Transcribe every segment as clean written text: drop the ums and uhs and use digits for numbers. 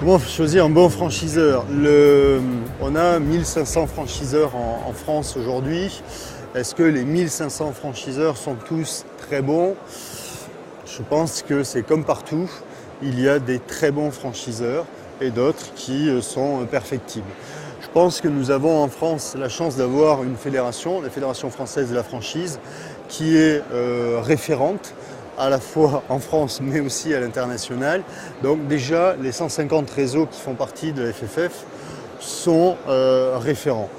Comment choisir un bon franchiseur? On a 1500 franchiseurs en France aujourd'hui. Est-ce que les 1500 franchiseurs sont tous très bons? Je pense que c'est comme partout. Il y a des très bons franchiseurs et d'autres qui sont perfectibles. Je pense que nous avons en France la chance d'avoir une fédération, la Fédération française de la franchise, qui est référente à la fois en France mais aussi à l'international. Donc déjà, les 150 réseaux qui font partie de la FFF sont référents.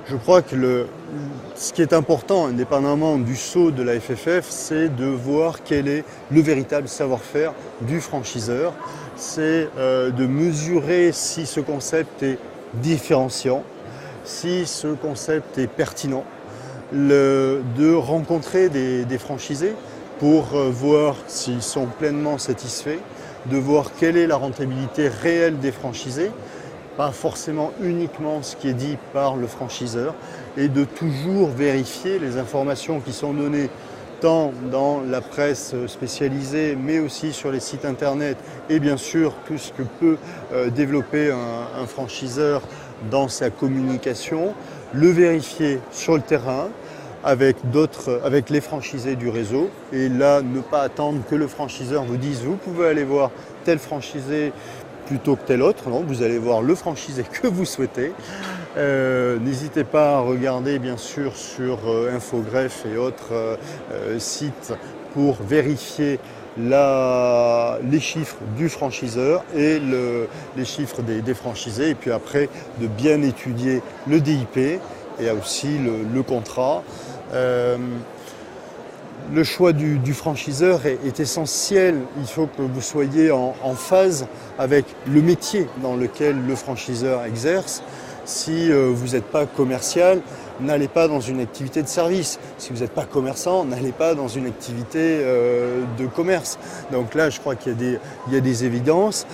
Je crois que ce qui est important, indépendamment du sceau de la FFF, c'est de voir quel est le véritable savoir-faire du franchiseur. C'est de mesurer si ce concept est différenciant, si ce concept est pertinent, de rencontrer des franchisés pour voir s'ils sont pleinement satisfaits, de voir quelle est la rentabilité réelle des franchisés, pas forcément uniquement ce qui est dit par le franchiseur, et de toujours vérifier les informations qui sont données tant dans la presse spécialisée, mais aussi sur les sites internet, et bien sûr tout ce que peut développer un franchiseur dans sa communication, le vérifier sur le terrain, avec les franchisés du réseau, et là ne pas attendre que le franchiseur vous dise vous pouvez aller voir tel franchisé plutôt que tel autre. Non, vous allez voir le franchisé que vous souhaitez. N'hésitez pas à regarder bien sûr sur Infogreffe et autres sites pour vérifier les chiffres du franchiseur et les chiffres des franchisés, et puis après de bien étudier le DIP et aussi le contrat. Le choix du franchiseur est essentiel. Il faut que vous soyez en phase avec le métier dans lequel le franchiseur exerce. Si vous n'êtes pas commercial, n'allez pas dans une activité de service. Si vous n'êtes pas commerçant, n'allez pas dans une activité de commerce. Donc là, je crois qu'il y a des évidences.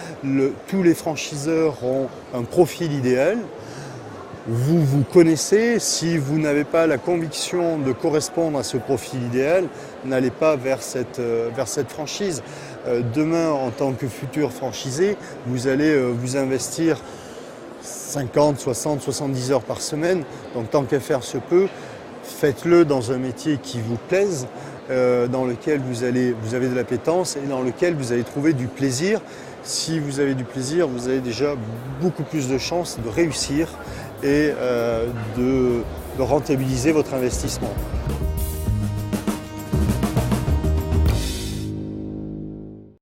Tous les franchiseurs ont un profil idéal. Vous vous connaissez, si vous n'avez pas la conviction de correspondre à ce profil idéal, n'allez pas vers cette franchise. Demain, en tant que futur franchisé, vous allez vous investir 50, 60, 70 heures par semaine. Donc tant qu'à faire se peut, faites-le dans un métier qui vous plaise, dans lequel vous avez de l'appétence et dans lequel vous allez trouver du plaisir. Si vous avez du plaisir, vous avez déjà beaucoup plus de chances de réussir et de rentabiliser votre investissement.